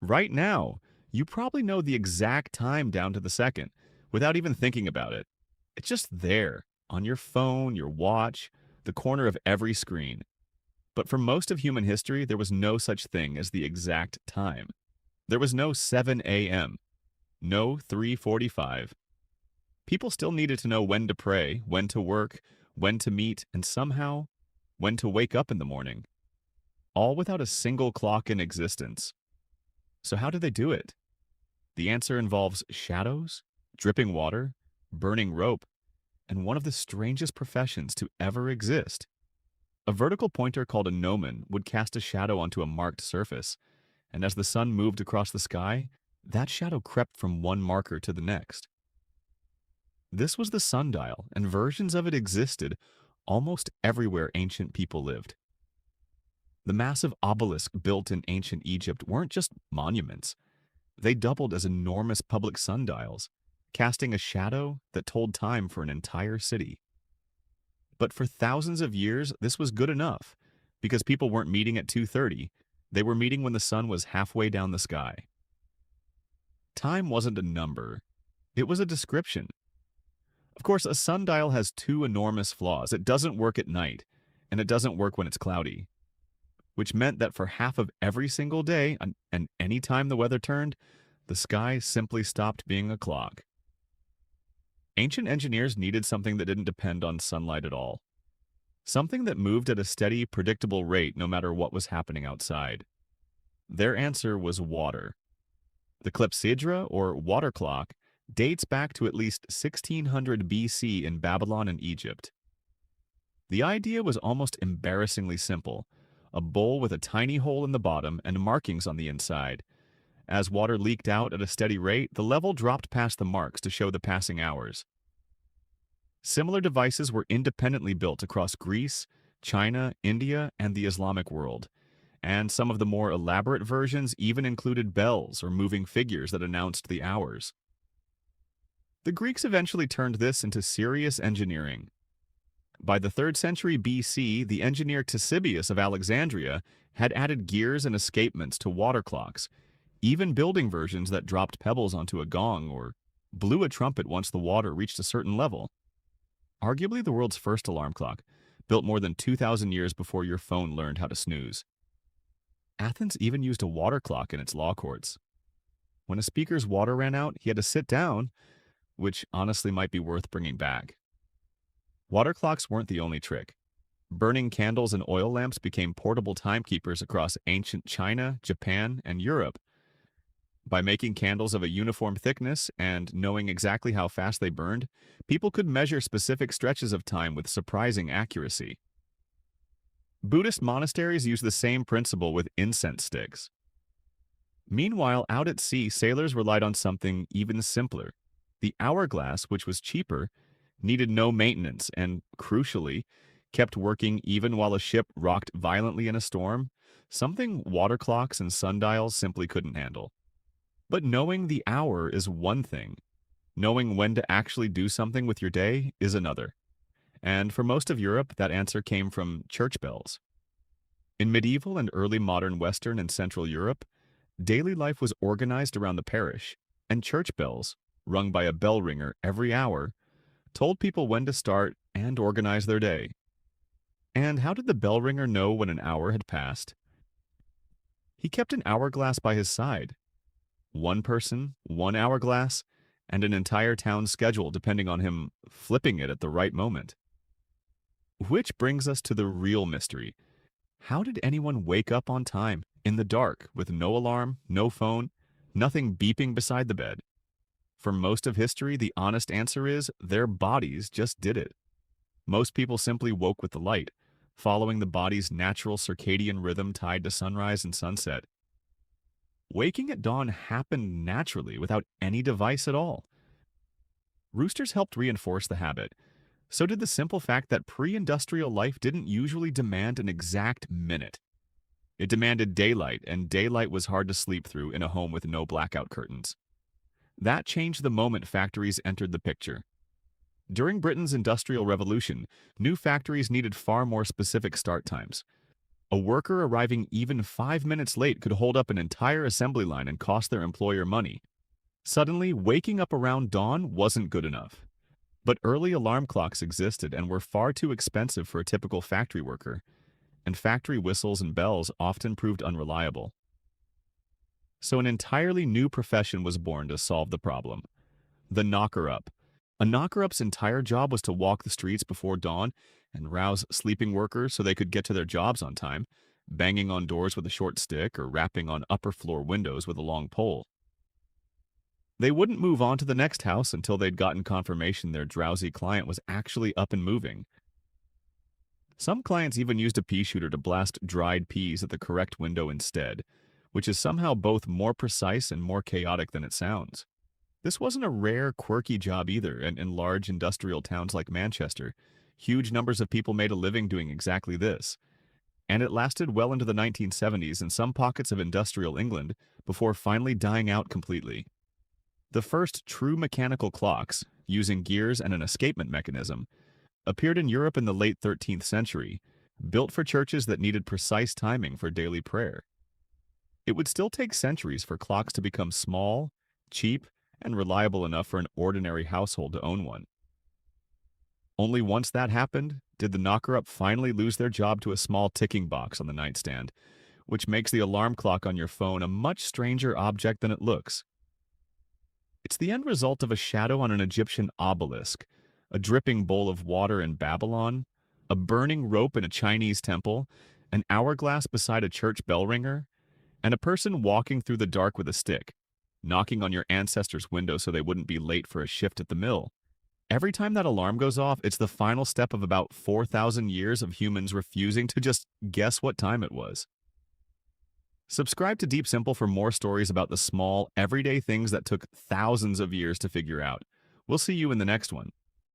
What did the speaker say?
Right now, you probably know the exact time down to the second without even thinking about it. It's just there, on your phone, your watch, the corner of every screen. But for most of human history, there was no such thing as the exact time. There was no 7 a.m., no 3:45. People still needed to know when to pray, when to work, when to meet, and somehow, when to wake up in the morning, all without a single clock in existence. So how did they do it? The answer involves shadows, dripping water, burning rope, and one of the strangest professions to ever exist. A vertical pointer called a gnomon would cast a shadow onto a marked surface, and as the sun moved across the sky, that shadow crept from one marker to the next. This was the sundial, and versions of it existed almost everywhere ancient people lived. The massive obelisk built in ancient Egypt weren't just monuments. They doubled as enormous public sundials, casting a shadow that told time for an entire city. But for thousands of years, this was good enough, because people weren't meeting at 2:30, they were meeting when the sun was halfway down the sky. Time wasn't a number, it was a description. Of course, a sundial has two enormous flaws. It doesn't work at night, and it doesn't work when it's cloudy, which meant that for half of every single day, and any time the weather turned, the sky simply stopped being a clock. Ancient engineers needed something that didn't depend on sunlight at all. Something that moved at a steady, predictable rate no matter what was happening outside. Their answer was water. The clepsydra, or water clock, dates back to at least 1600 BC in Babylon and Egypt. The idea was almost embarrassingly simple: a bowl with a tiny hole in the bottom and markings on the inside. As water leaked out at a steady rate, the level dropped past the marks to show the passing hours. Similar devices were independently built across Greece, China, India, and the Islamic world, and some of the more elaborate versions even included bells or moving figures that announced the hours. The Greeks eventually turned this into serious engineering. By the 3rd century BC, the engineer Ctesibius of Alexandria had added gears and escapements to water clocks, even building versions that dropped pebbles onto a gong or blew a trumpet once the water reached a certain level. Arguably the world's first alarm clock, built more than 2,000 years before your phone learned how to snooze. Athens even used a water clock in its law courts. When a speaker's water ran out, he had to sit down, which honestly might be worth bringing back. Water clocks weren't the only trick. Burning candles and oil lamps became portable timekeepers across ancient China, Japan, and Europe. By making candles of a uniform thickness and knowing exactly how fast they burned, people could measure specific stretches of time with surprising accuracy. Buddhist monasteries use the same principle with incense sticks. Meanwhile, out at sea, sailors relied on something even simpler. The hourglass, which was cheaper, needed no maintenance and, crucially, kept working even while a ship rocked violently in a storm, something water clocks and sundials simply couldn't handle. But knowing the hour is one thing. Knowing when to actually do something with your day is another. And for most of Europe, that answer came from church bells. In medieval and early modern Western and Central Europe, daily life was organized around the parish, and church bells, rung by a bell ringer every hour, told people when to start and organize their day. And how did the bell ringer know when an hour had passed? He kept an hourglass by his side. One person, one hourglass, and an entire town's schedule depending on him flipping it at the right moment. Which brings us to the real mystery. How did anyone wake up on time, in the dark, with no alarm, no phone, nothing beeping beside the bed? For most of history, the honest answer is their bodies just did it. Most people simply woke with the light, following the body's natural circadian rhythm tied to sunrise and sunset. Waking at dawn happened naturally without any device at all. Roosters helped reinforce the habit. So did the simple fact that pre-industrial life didn't usually demand an exact minute. It demanded daylight, and daylight was hard to sleep through in a home with no blackout curtains. That changed the moment factories entered the picture. During Britain's Industrial Revolution, new factories needed far more specific start times. A worker arriving even 5 minutes late could hold up an entire assembly line and cost their employer money. Suddenly, waking up around dawn wasn't good enough. But early alarm clocks existed and were far too expensive for a typical factory worker, and factory whistles and bells often proved unreliable. So an entirely new profession was born to solve the problem: the knocker-up. A knocker-up's entire job was to walk the streets before dawn and rouse sleeping workers so they could get to their jobs on time, banging on doors with a short stick or rapping on upper-floor windows with a long pole. They wouldn't move on to the next house until they'd gotten confirmation their drowsy client was actually up and moving. Some clients even used a pea shooter to blast dried peas at the correct window instead, which is somehow both more precise and more chaotic than it sounds. This wasn't a rare, quirky job either, and in large industrial towns like Manchester, huge numbers of people made a living doing exactly this. And it lasted well into the 1970s in some pockets of industrial England before finally dying out completely. The first true mechanical clocks, using gears and an escapement mechanism, appeared in Europe in the late 13th century, built for churches that needed precise timing for daily prayer. It would still take centuries for clocks to become small, cheap, and reliable enough for an ordinary household to own one. Only once that happened did the knocker-up finally lose their job to a small ticking box on the nightstand, which makes the alarm clock on your phone a much stranger object than it looks. It's the end result of a shadow on an Egyptian obelisk, a dripping bowl of water in Babylon, a burning rope in a Chinese temple, an hourglass beside a church bellringer, and a person walking through the dark with a stick, knocking on your ancestors' window so they wouldn't be late for a shift at the mill. Every time that alarm goes off, it's the final step of about 4,000 years of humans refusing to just guess what time it was. Subscribe to DeepSimple for more stories about the small, everyday things that took thousands of years to figure out. We'll see you in the next one.